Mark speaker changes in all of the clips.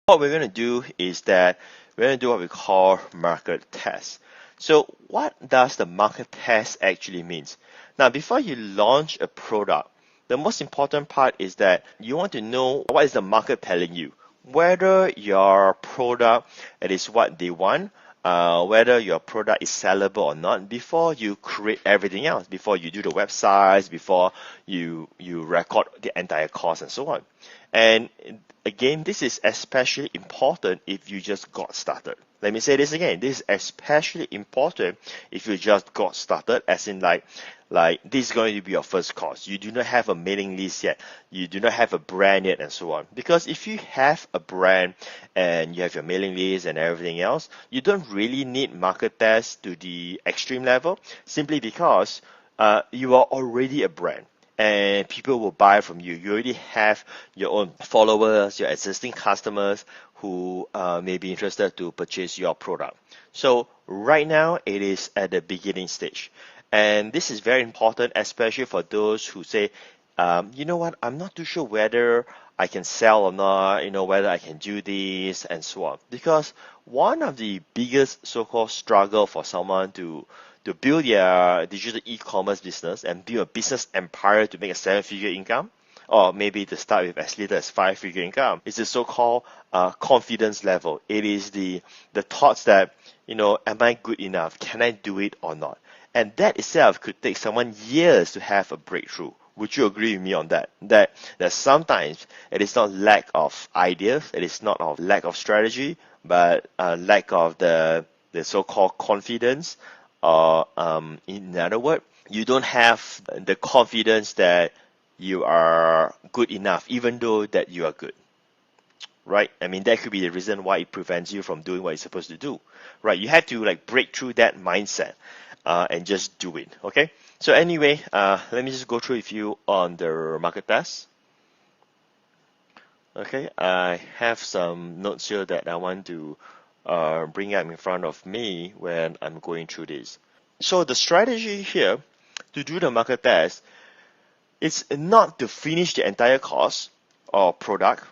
Speaker 1: What we're going to do is that we're going to do what we call market test. So what does the market test actually means? Now, before you launch a product, the most important part is that you want to know what is the market telling you, whether your product it is what they want, whether your product is sellable or not before you create everything else, before you do the websites, before you record the entire cost and so on. And again, this is especially important if you just got started. Let me say this again. This is especially important if you just got started, as in like this is going to be your first course. You do not have a mailing list yet. You do not have a brand yet and so on. Because if you have a brand and you have your mailing list and everything else, you don't really need market tests to the extreme level, simply because you are already a brand. And people will buy from you. You already have your own followers, your existing customers who may be interested to purchase your product. So right now, it is at the beginning stage. And this is very important, especially for those who say, you know what, I'm not too sure whether I can sell or not, whether I can do this and so on. Because one of the biggest so-called struggle for someone to build their digital e-commerce business and build a business empire to make a 7-figure income, or maybe to start with as little as 5-figure income, is the so-called confidence level. It is the thoughts that, am I good enough? Can I do it or not? And that itself could take someone years to have a breakthrough. Would you agree with me on that? That sometimes it is not lack of ideas, it is not of lack of strategy, but lack of the so-called confidence. Or in other words, you don't have the confidence that you are good enough, even though that you are good, right? I mean, that could be the reason why it prevents you from doing what you're supposed to do, right? You have to break through that mindset and just do it, okay? So anyway, let me just go through with you on the market test. Okay, I have some notes here that I want to bring up in front of me when I'm going through this. So the strategy here to do the market test is not to finish the entire course or product.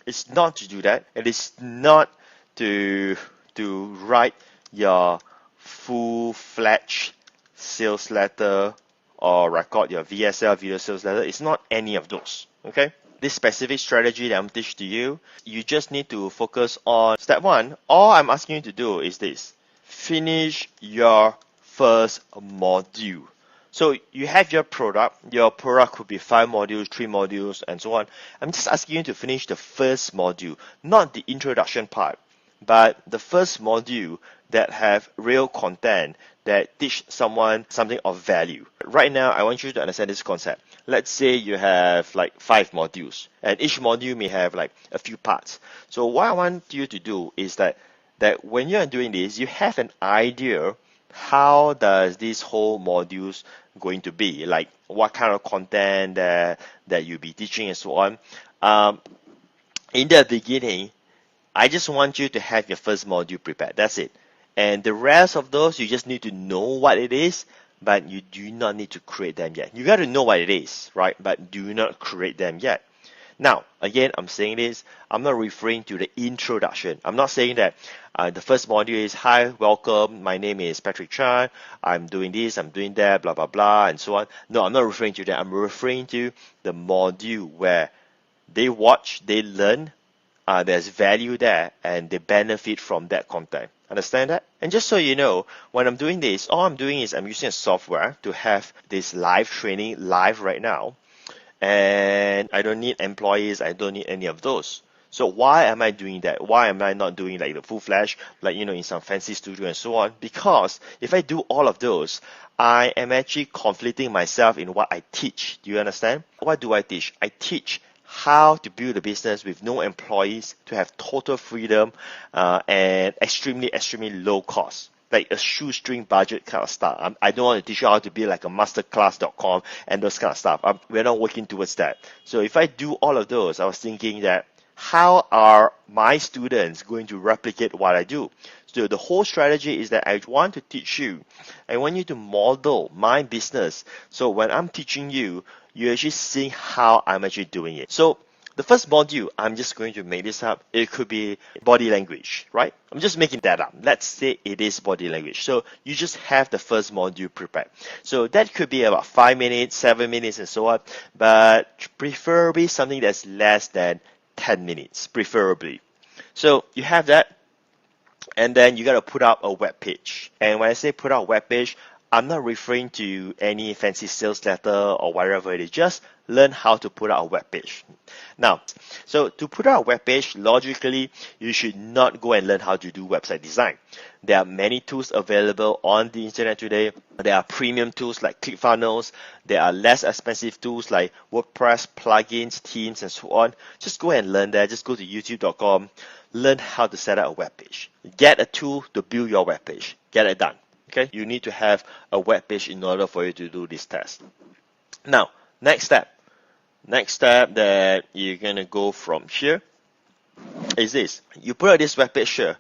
Speaker 1: It's not to do that. It is not to write your full-fledged sales letter or record your VSL, video sales letter. It's not any of those, okay? This specific strategy that I'm teaching to you, you just need to focus on step one. All I'm asking you to do is this. Finish your first module. So you have your product could be 5 modules, 3 modules, and so on. I'm just asking you to finish the first module, not the introduction part, but the first module that have real content that teach someone something of value. Right now, I want you to understand this concept. Let's say you have 5 modules, and each module may have a few parts. So what I want you to do is that when you're doing this, you have an idea how does this whole modules going to be, what kind of content that you'll be teaching and so on. In the beginning, I just want you to have your first module prepared. That's it. And the rest of those, you just need to know what it is, but you do not need to create them yet. You got to know what it is, right? But do not create them yet. Now, again, I'm saying this, I'm not referring to the introduction. I'm not saying that the first module is, hi, welcome, my name is Patric Chan, I'm doing this, I'm doing that, blah, blah, blah, and so on. No, I'm not referring to that. I'm referring to the module where they watch, they learn, there's value there, and they benefit from that content. Understand that? And just so you know, when I'm doing this, all I'm doing is I'm using a software to have this live training live right now. And I don't need employees, I don't need any of those. So why am I doing that? Why am I not doing the full-fledged, in some fancy studio and so on? Because if I do all of those, I am actually conflicting myself in what I teach. Do you understand? What do I teach? I teach how to build a business with no employees, to have total freedom and extremely low cost. Like a shoestring budget kind of stuff. I don't want to teach you how to be like a masterclass.com and those kind of stuff. We're not working towards that. So if I do all of those, I was thinking that how are my students going to replicate what I do? So the whole strategy is that I want to teach you. I want you to model my business. So when I'm teaching you, you're actually seeing how I'm actually doing it. So the first module, I'm just going to make this up. It could be body language, right? I'm just making that up. Let's say it is body language. So you just have the first module prepared. So that could be about 5 minutes, 7 minutes, and so on. But preferably something that's less than 10 minutes, preferably. So you have that. And then you got to put out a web page. And when I say put out a web page, I'm not referring to any fancy sales letter or whatever it is. Just learn how to put out a web page. Now, so to put out a web page, logically, you should not go and learn how to do website design. There are many tools available on the internet today. There are premium tools like ClickFunnels. There are less expensive tools like WordPress, plugins, themes, and so on. Just go and learn that. Just go to youtube.com. Learn how to set up a web page. Get a tool to build your web page. Get it done. Okay? You need to have a web page in order for you to do this test. Now, next step. Next step that you're going to go from here is this. You put out this web page here,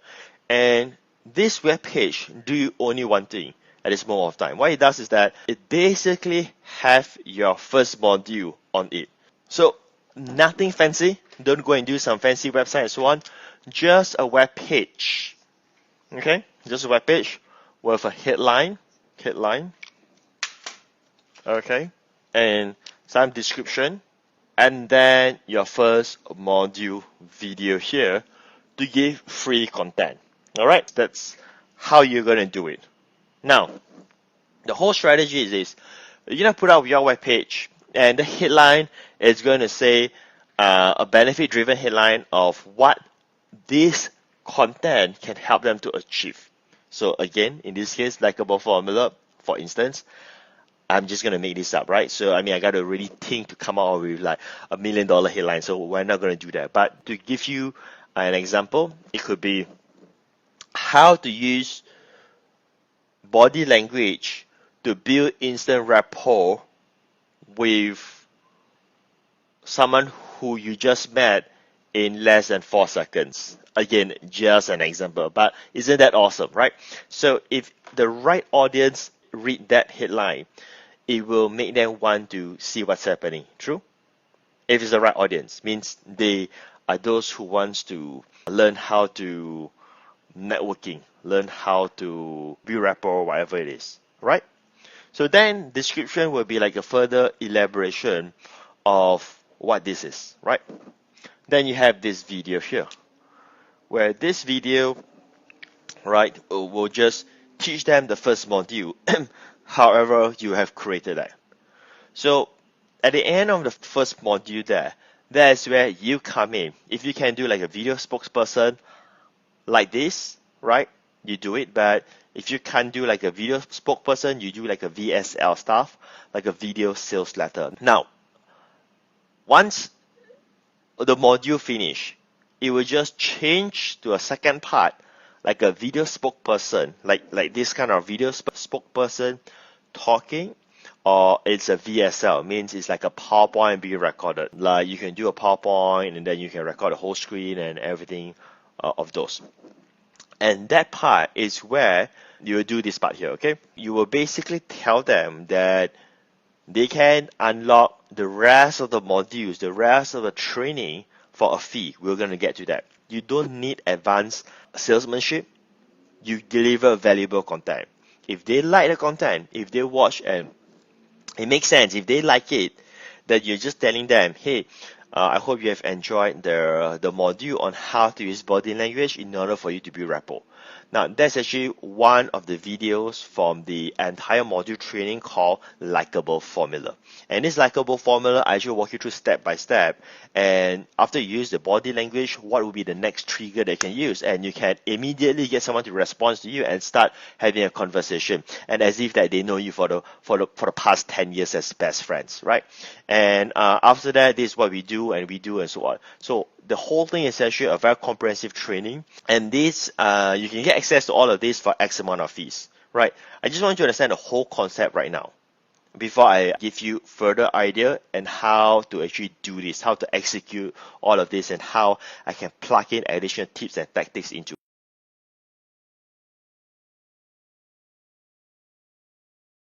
Speaker 1: and this web page do only one thing at this moment of time. What it does is that it basically have your first module on it. So nothing fancy. Don't go and do some fancy website and so on. Just a web page. Okay? Just a web page with a headline. Okay? And some description. And then your first module video here to give free content. Alright, that's how you're going to do it. Now, the whole strategy is this. You're going to put out your web page, and the headline is going to say a benefit-driven headline of what this content can help them to achieve. So again, in this case, Likable Formula, for instance, I'm just going to make this up, right? So, I got to really think to come out with like $1 million headline. So we're not going to do that. But to give you an example, it could be how to use body language to build instant rapport with someone who you just met in less than 4 seconds. Again, just an example. But isn't that awesome, right? So if the right audience read that headline, it will make them want to see what's happening. True? If it's the right audience, means they are those who wants to learn how to networking, learn how to build rapport, whatever it is, right? So then description will be like a further elaboration of what this is, right? Then you have this video here, where this video, right, will just teach them the first module. However you have created that. So at the end of the first module that's where you come in. If you can do like a video spokesperson like this, right, you do it. But if you can't do like a video spokesperson, you do like a VSL stuff, like a video sales letter. Now, once the module finish, it will just change to a second part, like a video spokesperson, like this kind of video spokesperson talking, or it's a VSL, means it's like a PowerPoint being recorded. Like you can do a PowerPoint and then you can record the whole screen and everything of those. And that part is where you will do this part here, okay? You will basically tell them that they can unlock the rest of the modules, the rest of the training for a fee. We're going to get to that. You don't need advanced salesmanship. You deliver valuable content. If they like the content, if they watch and it makes sense, if they like it, then you're just telling them, hey, I hope you have enjoyed the module on how to use body language in order for you to build rapport. Now, that's actually one of the videos from the entire module training called Likable Formula. And this Likable Formula, I actually walk you through step by step. And after you use the body language, what will be the next trigger that you can use? And you can immediately get someone to respond to you and start having a conversation. And as if that they know you for the past 10 years as best friends, right? And after that, this is what we do and so on. So the whole thing is actually a very comprehensive training, and this you can get access to all of this for X amount of fees, right? I just want you to understand the whole concept right now before I give you further idea and how to actually do this, how to execute all of this, and how I can plug in additional tips and tactics into